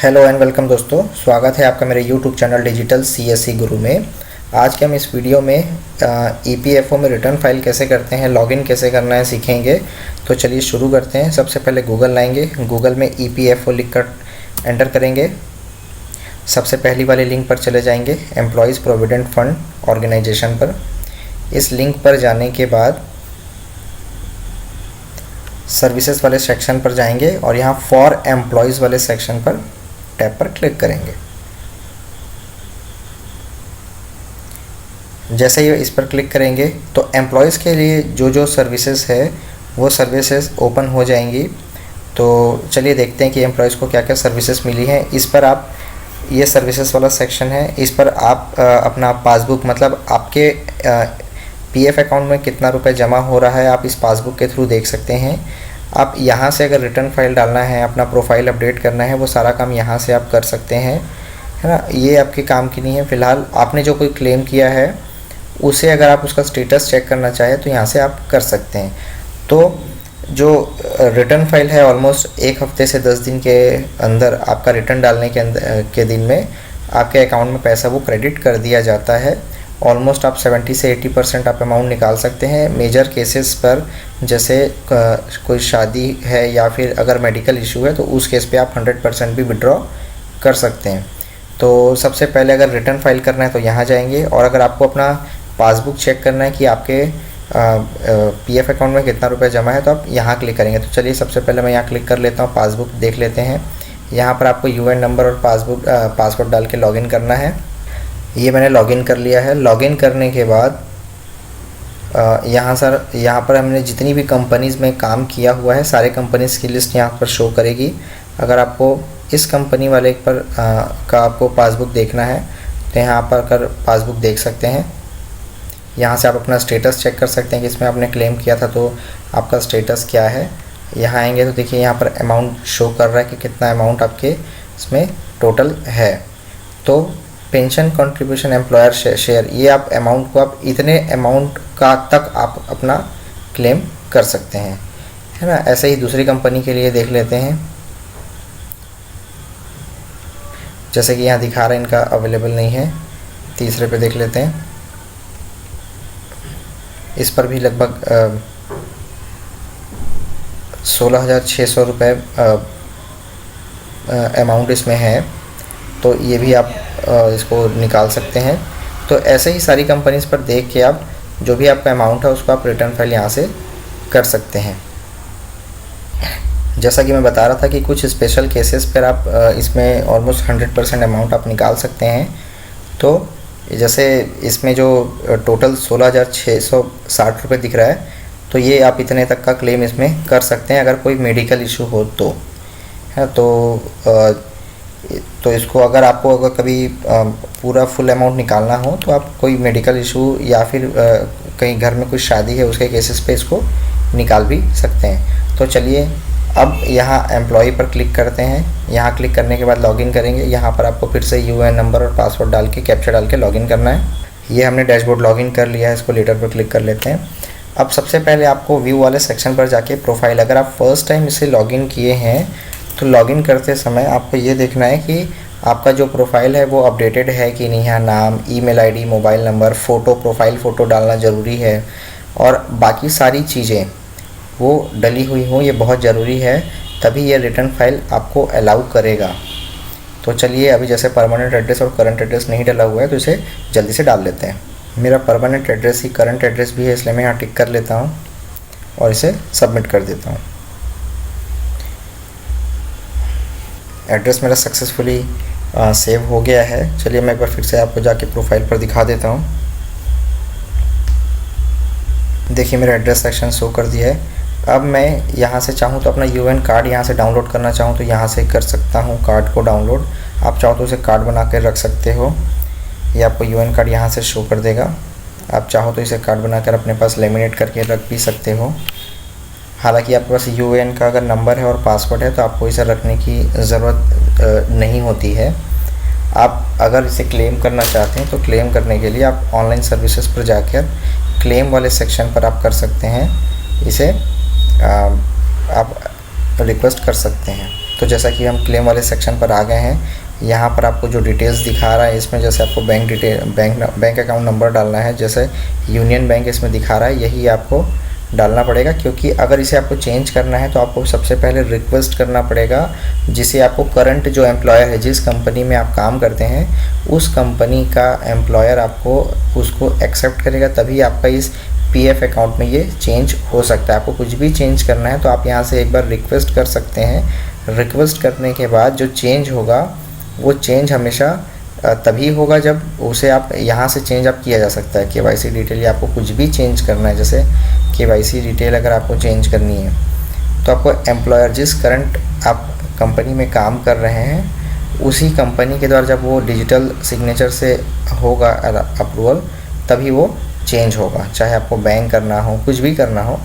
Hello and welcome दोस्तों, स्वागत है आपका मेरे यूट्यूब चैनल डिजिटल सीएससी गुरु में। आज के हम इस वीडियो में ईपीएफओ में रिटर्न फाइल कैसे करते हैं, लॉगिन कैसे करना है सीखेंगे। तो चलिए शुरू करते हैं। सबसे पहले गूगल लाएंगे, गूगल में ईपीएफओ लिखकर एंटर करेंगे। सबसे पहली वाली लिंक पर चले जाएंगे, एम्प्लॉयज़ प्रोविडेंट फंड ऑर्गेनाइजेशन पर। इस लिंक पर जाने के बाद सर्विसेज वाले सेक्शन पर जाएंगे और यहाँ फॉर एम्प्लॉयज़ वाले सेक्शन पर टैब पर क्लिक करेंगे। जैसे ही इस पर क्लिक करेंगे तो एम्प्लॉयज़ के लिए जो जो सर्विसेज है वो सर्विसेज ओपन हो जाएंगी। तो चलिए देखते हैं कि एम्प्लॉयज़ को क्या क्या सर्विसेज मिली हैं। इस पर आप, ये सर्विसेज वाला सेक्शन है, इस पर आप अपना पासबुक, मतलब आपके पीएफ अकाउंट में कितना रुपए जमा हो रहा है, आप इस पासबुक के थ्रू देख सकते हैं। आप यहाँ से अगर रिटर्न फाइल डालना है, अपना प्रोफाइल अपडेट करना है, वो सारा काम यहाँ से आप कर सकते हैं, है ना। ये आपके काम की नहीं है। फ़िलहाल आपने जो कोई क्लेम किया है उसे अगर आप उसका स्टेटस चेक करना चाहें तो यहाँ से आप कर सकते हैं। तो जो रिटर्न फाइल है, ऑलमोस्ट एक हफ्ते से 10 दिन के अंदर आपका रिटर्न डालने के दिन में आपके अकाउंट में पैसा वो क्रेडिट कर दिया जाता है। ऑलमोस्ट आप 70 से 80% आप अमाउंट निकाल सकते हैं। मेजर केसेस पर, जैसे कोई शादी है या फिर अगर मेडिकल इशू है, तो उस केस पे आप 100% भी विड्रॉ कर सकते हैं। तो सबसे पहले अगर रिटर्न फाइल करना है तो यहाँ जाएंगे, और अगर आपको अपना पासबुक चेक करना है कि आपके पीएफ अकाउंट में कितना रुपया जमा है, तो आप यहाँ क्लिक करेंगे। तो चलिए सबसे पहले मैं यहाँ क्लिक कर लेता हूँ, पासबुक देख लेते हैं। यहाँ पर आपको यूएन नंबर और पासवर्ड डाल के लॉगिन करना है। ये मैंने लॉगिन कर लिया है। लॉगिन करने के बाद यहाँ पर हमने जितनी भी कंपनीज़ में काम किया हुआ है, सारे कंपनीज़ की लिस्ट यहाँ पर शो करेगी। अगर आपको इस कंपनी वाले पर का आपको पासबुक देखना है तो यहाँ पर कर पासबुक देख सकते हैं। यहाँ से आप अपना स्टेटस चेक कर सकते हैं कि इसमें आपने क्लेम किया था तो आपका स्टेटस क्या है। यहाँ आएंगे तो देखिए यहाँ पर अमाउंट शो कर रहा है कि कितना अमाउंट आपके इसमें टोटल है। तो पेंशन कंट्रीब्यूशन एम्प्लॉयर शेयर, ये आप अमाउंट को, आप इतने अमाउंट का तक आप अपना क्लेम कर सकते हैं, है ना। ऐसे ही दूसरी कंपनी के लिए देख लेते हैं। जैसे कि यहाँ दिखा रहा है इनका अवेलेबल नहीं है। तीसरे पे देख लेते हैं। इस पर भी लगभग 16,600 रुपये अमाउंट इसमें है, तो ये भी आप इसको निकाल सकते हैं। तो ऐसे ही सारी कंपनीज़ पर देख के आप जो भी आपका अमाउंट है उसको आप रिटर्न फाइल यहाँ से कर सकते हैं। जैसा कि मैं बता रहा था कि कुछ स्पेशल केसेस पर आप इसमें ऑलमोस्ट 100% अमाउंट आप निकाल सकते हैं। तो जैसे इसमें जो टोटल 16,660 रुपये दिख रहा है, तो ये आप इतने तक का क्लेम इसमें कर सकते हैं अगर कोई मेडिकल इशू हो तो, है। तो इसको अगर कभी पूरा फुल अमाउंट निकालना हो तो आप कोई मेडिकल इशू या फिर कहीं घर में कोई शादी है उसके केसेस पे इसको निकाल भी सकते हैं। तो चलिए अब यहाँ एम्प्लॉय पर क्लिक करते हैं। यहाँ क्लिक करने के बाद लॉगिन करेंगे। यहाँ पर आपको फिर से यूएन नंबर और पासवर्ड डाल के, कैप्चा डाल के लॉगिन करना है। ये हमने डैशबोर्ड लॉगिन कर लिया है। इसको लेटर पर क्लिक कर लेते हैं। अब सबसे पहले आपको व्यू वाले सेक्शन पर जाके प्रोफाइल, अगर आप फर्स्ट टाइम इसे लॉगिन किए हैं तो लॉगिन करते समय आपको ये देखना है कि आपका जो प्रोफाइल है वो अपडेटेड है कि नहीं। यहाँ नाम, email ID, mobile number, photo, profile photo डालना ज़रूरी है, और बाकी सारी चीज़ें वो डली हुई हों, ये बहुत ज़रूरी है, तभी ये रिटर्न फाइल आपको अलाउ करेगा। तो चलिए अभी जैसे परमानेंट एड्रेस और करंट एड्रेस नहीं डला हुआ है तो इसे जल्दी से डाल लेते हैं। मेरा परमानेंट एड्रेस ही करंट एड्रेस भी है, इसलिए मैं यहाँ टिक कर लेता हूँ और इसे सबमिट कर देता हूँ। एड्रेस मेरा सक्सेसफुली सेव हो गया है। चलिए मैं एक बार फिर से आपको जाके प्रोफाइल पर दिखा देता हूँ। देखिए मेरा एड्रेस सेक्शन शो कर दिया है। अब मैं यहाँ से चाहूँ तो अपना यूएन कार्ड यहाँ से डाउनलोड करना चाहूँ तो यहाँ से कर सकता हूँ कार्ड को डाउनलोड। आप चाहो तो उसे कार्ड बना कर रख सकते हो। ये आपको यूएन कार्ड यहाँ से शो कर देगा। आप चाहो तो इसे कार्ड बनाकर अपने पास लेमिनेट करके रख भी सकते हो। हालांकि आपके पास यूएन का अगर नंबर है और पासवर्ड है तो आपको इसे रखने की ज़रूरत नहीं होती है। आप अगर इसे क्लेम करना चाहते हैं तो क्लेम करने के लिए आप ऑनलाइन सर्विसेज पर जाकर क्लेम वाले सेक्शन पर आप कर सकते हैं। इसे आप रिक्वेस्ट कर सकते हैं। तो जैसा कि हम क्लेम वाले सेक्शन पर आ गए हैं, यहाँ पर आपको जो डिटेल्स दिखा रहा है इसमें जैसे आपको बैंक अकाउंट नंबर डालना है, जैसे यूनियन बैंक इसमें दिखा रहा है, यही आपको डालना पड़ेगा। क्योंकि अगर इसे आपको चेंज करना है तो आपको सबसे पहले रिक्वेस्ट करना पड़ेगा, जिसे आपको करंट जो एम्प्लॉयर है, जिस कंपनी में आप काम करते हैं, उस कंपनी का एम्प्लॉयर आपको उसको एक्सेप्ट करेगा, तभी आपका इस पीएफ अकाउंट में ये चेंज हो सकता है। आपको कुछ भी चेंज करना है तो आप यहाँ से एक बार रिक्वेस्ट कर सकते हैं। रिक्वेस्ट करने के बाद जो चेंज होगा वो चेंज हमेशा तभी होगा जब उसे आप यहाँ से चेंज आप किया जा सकता है। केवाईसी डिटेल या आपको कुछ भी चेंज करना है, जैसे केवाईसी डिटेल अगर आपको चेंज करनी है तो आपको एम्प्लॉयर जिस करंट आप कंपनी में काम कर रहे हैं उसी कंपनी के द्वारा जब वो डिजिटल सिग्नेचर से होगा अप्रूवल, तभी वो चेंज होगा, चाहे आपको बैंक करना हो, कुछ भी करना हो।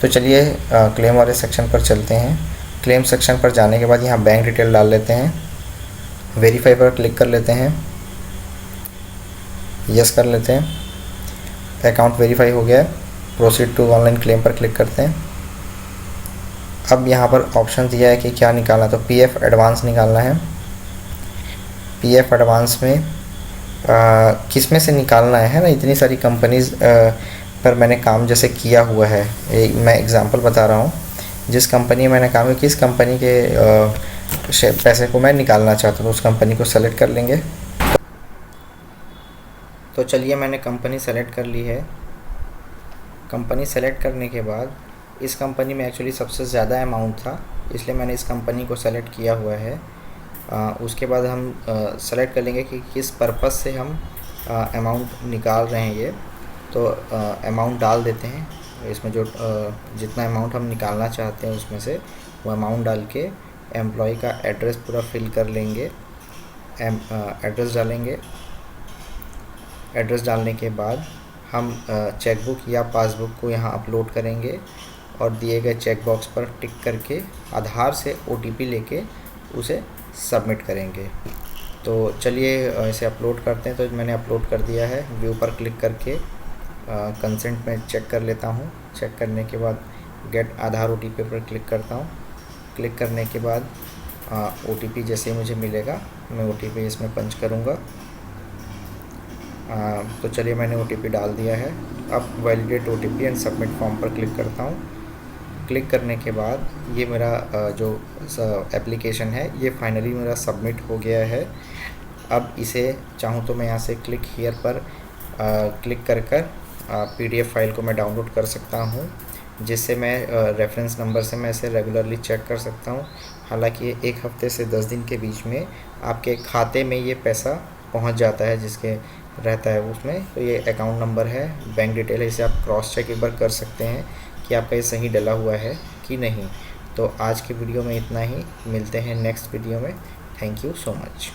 तो चलिए क्लेम वाले सेक्शन पर चलते हैं। क्लेम सेक्शन पर जाने के बाद यहाँ बैंक डिटेल डाल लेते हैं, वेरीफाई पर क्लिक कर लेते हैं, यस कर लेते हैं। अकाउंट वेरीफाई हो गया है, प्रोसीड टू ऑनलाइन क्लेम पर क्लिक करते हैं। अब यहाँ पर ऑप्शन दिया है कि क्या निकालना, तो पीएफ एडवांस निकालना है। पीएफ एडवांस में किस में से निकालना है ना, इतनी सारी कंपनीज़ पर मैंने काम जैसे किया हुआ है। मैं एग्जांपल बता रहा हूँ, जिस कंपनी में मैंने काम किया, किस कंपनी के पैसे को मैं निकालना चाहता हूँ, तो उस कंपनी को सेलेक्ट कर लेंगे। तो चलिए मैंने कंपनी सेलेक्ट कर ली है। कंपनी सेलेक्ट करने के बाद इस कंपनी में एक्चुअली सबसे ज़्यादा अमाउंट था, इसलिए मैंने इस कंपनी को सेलेक्ट किया हुआ है। उसके बाद हम सेलेक्ट कर लेंगे कि किस पर्पस से हम अमाउंट निकाल रहे हैं ये, तो अमाउंट डाल देते हैं इसमें, जो जितना अमाउंट हम निकालना चाहते हैं उसमें से वो अमाउंट डाल के एम्प्लॉय का एड्रेस पूरा फिल कर लेंगे। एड्रेस डालेंगे। एड्रेस डालने के बाद हम चेकबुक या पासबुक को यहाँ अपलोड करेंगे और दिए गए चेक बॉक्स पर टिक करके आधार से ओटीपी लेके उसे सबमिट करेंगे। तो चलिए इसे अपलोड करते हैं। तो मैंने अपलोड कर दिया है। व्यू पर क्लिक करके कंसेंट में चेक कर लेता हूँ। चेक करने के बाद गेट आधार ओटीपी पर क्लिक करता हूँ। क्लिक करने के बाद ओटीपी जैसे ही मुझे मिलेगा मैं ओटीपी इसमें पंच करूँगा। तो चलिए मैंने ओटीपी डाल दिया है। अब validate OTP and submit form पर क्लिक करता हूँ। क्लिक करने के बाद ये मेरा जो एप्लीकेशन है ये फाइनली मेरा सबमिट हो गया है। अब इसे चाहूँ तो मैं यहाँ से क्लिक हियर पर क्लिक कर पीडीएफ फाइल को मैं डाउनलोड कर सकता हूँ, जिससे मैं रेफरेंस नंबर से मैं इसे रेगुलरली चेक कर सकता हूँ। हालांकि 1 हफ्ते से 10 दिन के बीच में आपके खाते में ये पैसा पहुँच जाता है, जिसके रहता है उसमें। तो ये अकाउंट नंबर है, बैंक डिटेल है, इसे आप क्रॉस चेक एक बार कर सकते हैं कि आपका ये सही डला हुआ है कि नहीं। तो आज की वीडियो में इतना ही, मिलते हैं नेक्स्ट वीडियो में। Thank you so much.